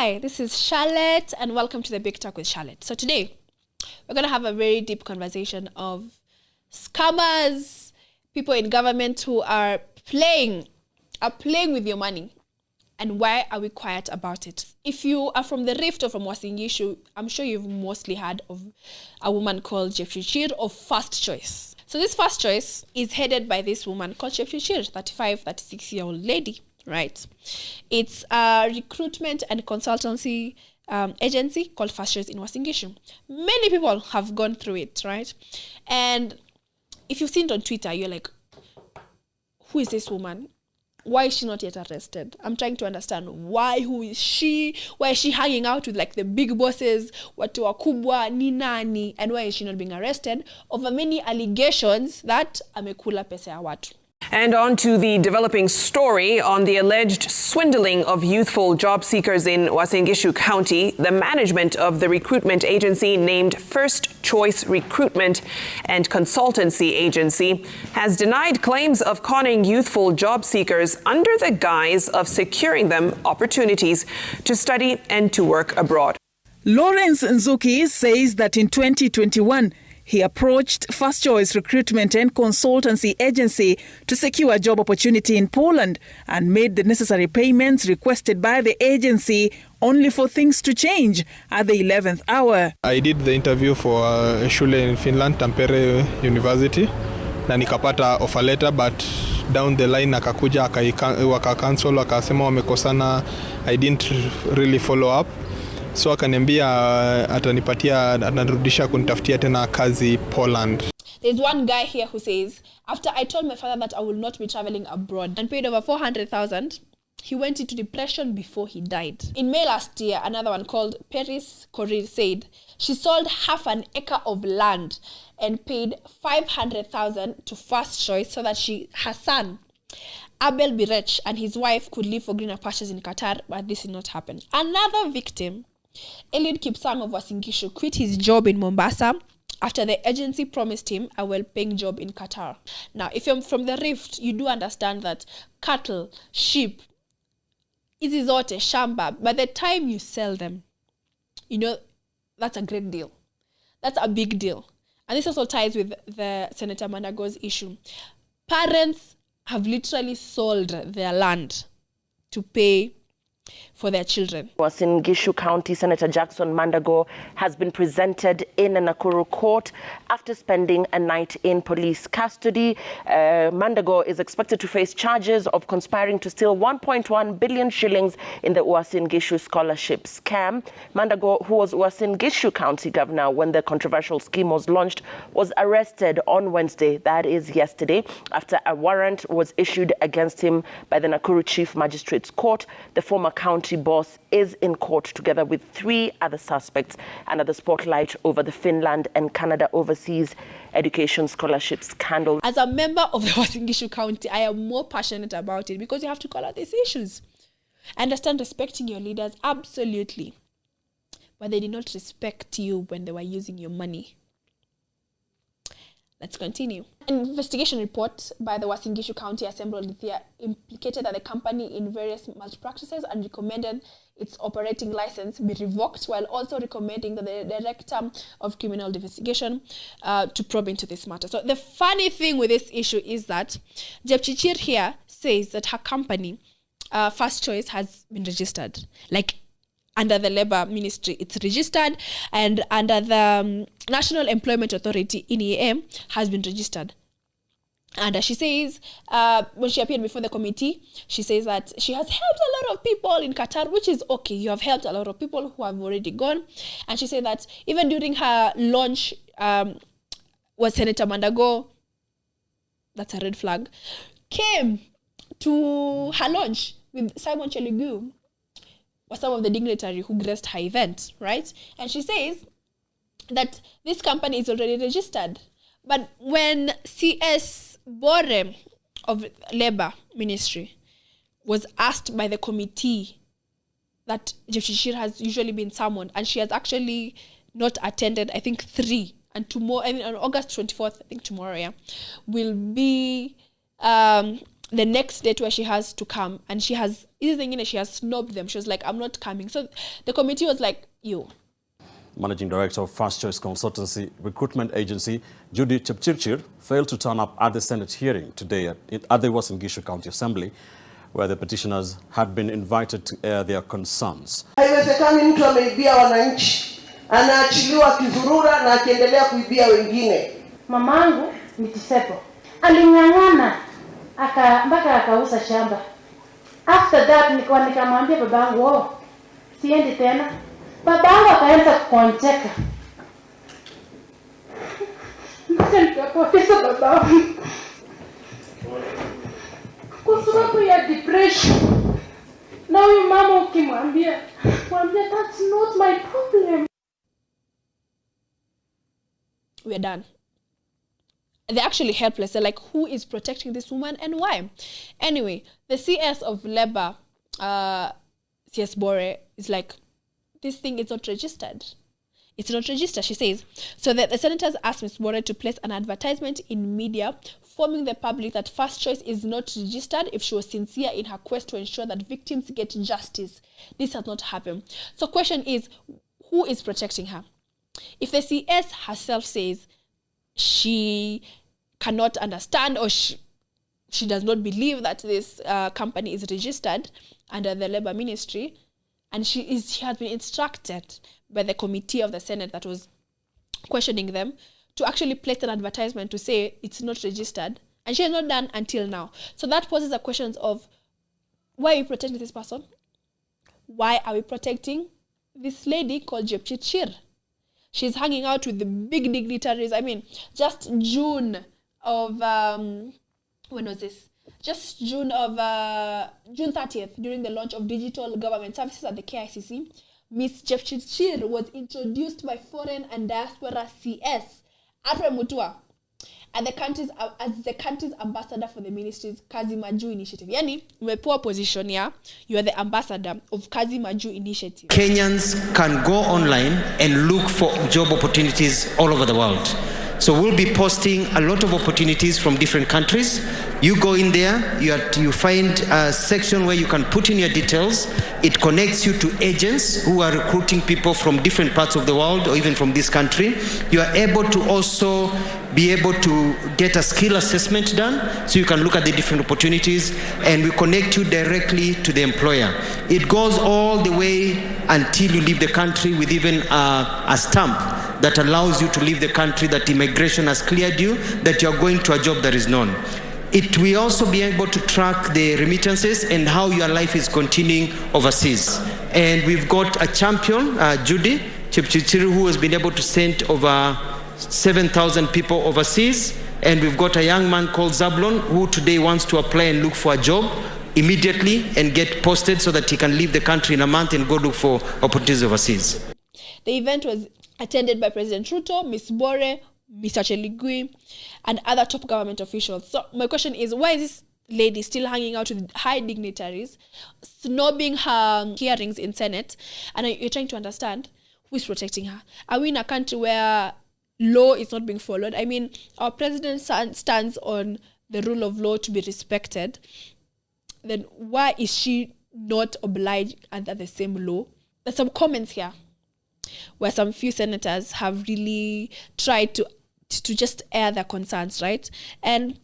Hi, this is Shallet and welcome to the Big Talk with Shallet. So today, we're going to have a very deep conversation of scammers, people in government who are playing with your money. And why are we quiet about it? If you are from the Rift or from Uasin Gishu, I'm sure you've mostly heard of a woman called Jepchirchir of First Choice. So this First Choice is headed by this woman called Jepchirchir, 36-year-old lady, right? It's a recruitment and consultancy agency called First Choice in Uasin Gishu. Many people have gone through it, right? And if you've seen it on Twitter, you're like, who is this woman? Why is she not yet arrested? I'm trying to understand why, who is she? Why is she hanging out with like the big bosses, watu wakubwa, ni nani, and why is she not being arrested over many allegations that amekula pesa ya watu? And on to the developing story on the alleged swindling of youthful job seekers in Uasin Gishu County. The management of the recruitment agency named First Choice Recruitment and Consultancy Agency has denied claims of conning youthful job seekers under the guise of securing them opportunities to study and to work abroad. Lawrence Nzuki says that in 2021, he approached First Choice Recruitment and Consultancy Agency to secure a job opportunity in Poland and made the necessary payments requested by the agency, only for things to change at the 11th hour. I did the interview for Shallet in Finland, Tampere University, na nikapata offer letter, but down the line akakuja waka-cancel, wakasema wamekosana. I didn't really follow up. So akaniambia atanirudisha kunitafutia tena kazi Poland. There's one guy here who says, after I told my father that I will not be traveling abroad and paid over 400,000, he went into depression before he died. In May last year, another one called Paris Korir said she sold half an acre of land and paid 500,000 to First Choice so that her son, Abel Birech, and his wife could live for greener pastures in Qatar, but this did not happen. Another victim, Eliud Kipsang of Uasin Gishu, quit his job in Mombasa after the agency promised him a well-paying job in Qatar. Now, if you're from the Rift, you do understand that cattle, sheep, hizi zote, shamba, by the time you sell them, you know, that's a great deal. That's a big deal. And this also ties with the Senator Mandago's issue. Parents have literally sold their land to pay for their children. Uasin Gishu County Senator Jackson Mandago has been presented in a Nakuru court after spending a night in police custody. Mandago is expected to face charges of conspiring to steal 1.1 billion shillings in the Uasin Gishu scholarship scam. Mandago, who was Uasin Gishu County governor when the controversial scheme was launched, was arrested on Wednesday, that is yesterday, after a warrant was issued against him by the Nakuru Chief Magistrates Court. The former county boss is in court together with 3 other suspects under the spotlight over the Finland and Canada overseas education scholarship scandal. As a member of the Uasin Gishu County, I am more passionate about it because you have to call out these issues. I understand respecting your leaders, absolutely. But they did not respect you when they were using your money. Let's continue. An investigation report by the Uasin Gishu County Assembly implicated that the company in various malpractices and recommended its operating license be revoked, while also recommending that the Director of Criminal Investigation to probe into this matter. So the funny thing with this issue is that Jepchirchir here says that her company, First Choice, has been registered. Like, under the Labour Ministry, it's registered, and under the National Employment Authority, NEA, has been registered. And she says, when she appeared before the committee, she says that she has helped a lot of people in Qatar, which is okay. You have helped a lot of people who have already gone. And she said that even during her launch, was Senator Mandago, that's a red flag, came to her launch with Simon Chelugu, or some of the dignitary who graced her event, right? And she says that this company is already registered. But when CS Bore of Labour Ministry was asked by the committee that Jepchirchir has usually been summoned, and she has actually not attended, I think 3, and tomorrow, on August 24th, I think tomorrow, will be the next date where she has to come, and she has snubbed them. She was like, I'm not coming. So the committee was like, you. Managing Director of First Choice Consultancy Recruitment Agency, Judy Jepchirchir, failed to turn up at the Senate hearing today at the Uasin Gishu County Assembly, where the petitioners had been invited to air their concerns. Haiwezekani mtu ameibia wananchi, anaachiliwa kizurura na akiendelea kuibia wengine. Mamangu ni Tisepo. Aling'ang'ana mpaka akauza shamba. After that nikamwambia babangu, siendi tena. Babangu akaanza kukonjeka. Mpaka nikapoteza babangu. Kwa sababu ya depression. Na huyu mama ukimwambia, that's not my problem. We're done. They're actually helpless. They're like, who is protecting this woman and why? Anyway, the CS of Labour, CS Bore, is like, this thing is not registered. It's not registered, she says. So the senators asked Ms. Bore to place an advertisement in media informing the public that First Choice is not registered if she was sincere in her quest to ensure that victims get justice. This has not happened. So question is, who is protecting her? If the CS herself says she cannot understand or she does not believe that this company is registered under the Labour Ministry, and she has been instructed by the committee of the Senate that was questioning them to actually place an advertisement to say it's not registered, and she has not done until now. So that poses the questions of, why are we protecting this person? Why are we protecting this lady called Jepchirchir? She's hanging out with the big dignitaries. I mean, just June of, when was this? Just June 30th, during the launch of digital government services at the KICC, Ms. Jepchirchir was introduced by Foreign and Diaspora CS, Alfred Mutua, as the country's ambassador for the ministry's Kazii majuu initiative. Yani, umepewa position ya, you are the ambassador of Kazii majuu initiative. Kenyans can go online and look for job opportunities all over the world. So we'll be posting a lot of opportunities from different countries. You go in there, you find a section where you can put in your details. It connects you to agents who are recruiting people from different parts of the world or even from this country. You are able to also be able to get a skill assessment done so you can look at the different opportunities, and we connect you directly to the employer. It goes all the way until you leave the country with even a stamp that allows you to leave the country, that immigration has cleared you, that you are going to a job that is known. It will also be able to track the remittances and how your life is continuing overseas. And we've got a champion, Judy Jepchirchir, who has been able to send over 7,000 people overseas. And we've got a young man called Zablon, who today wants to apply and look for a job immediately and get posted so that he can leave the country in a month and go look for opportunities overseas. The event was attended by President Ruto, Ms. Bore, Mr. Cheligui, and other top government officials. So my question is, why is this lady still hanging out with high dignitaries, snobbing her hearings in Senate, and you're trying to understand who is protecting her? Are we in a country where law is not being followed? I mean, our president stands on the rule of law to be respected. Then why is she not obliged under the same law? There's some comments here where some few senators have really tried to just air their concerns, right? And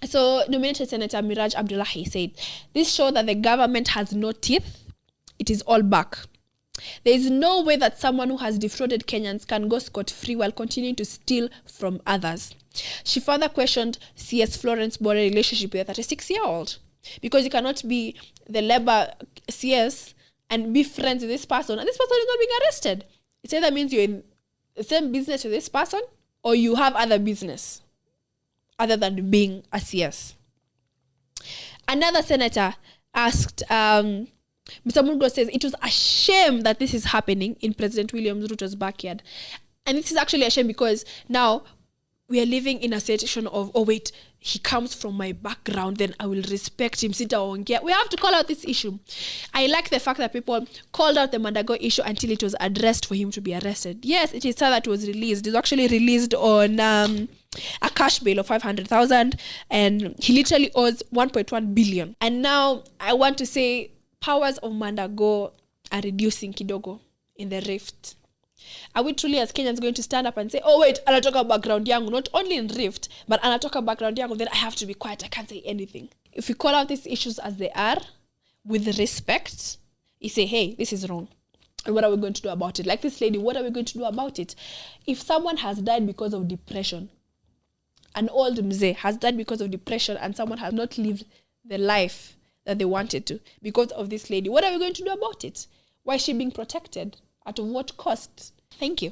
so nominated Senator Miraj Abdullahi said, this shows that the government has no teeth. It is all back. There is no way that someone who has defrauded Kenyans can go scot-free while continuing to steal from others. She further questioned CS Florence Bore's relationship with a 36-year-old, because you cannot be the Labour CS and be friends with this person, and this person is not being arrested. It either means you're in the same business with this person, or you have other business other than being a CS. Another senator asked, Mr. Mungo says, it was a shame that this is happening in President William Ruto's backyard. And this is actually a shame because now we are living in a situation of, oh wait, he comes from my background, then I will respect him. We have to call out this issue. I like the fact that people called out the Mandago issue until it was addressed for him to be arrested. Yes, it is sad that it was released. It was actually released on a cash bail of 500,000, and he literally owes 1.1 billion. And now I want to say powers of Mandago are reducing kidogo in the rift. Are we truly as Kenyans going to stand up and say, oh wait, anatoka background yangu, not only in rift, but anatoka background yangu, then I have to be quiet, I can't say anything. If we call out these issues as they are, with respect, you say, hey, this is wrong. And what are we going to do about it? Like this lady, what are we going to do about it? If someone has died because of depression, an old mzee has died because of depression, and someone has not lived the life that they wanted to because of this lady, what are we going to do about it? Why is she being protected? At what cost? Thank you.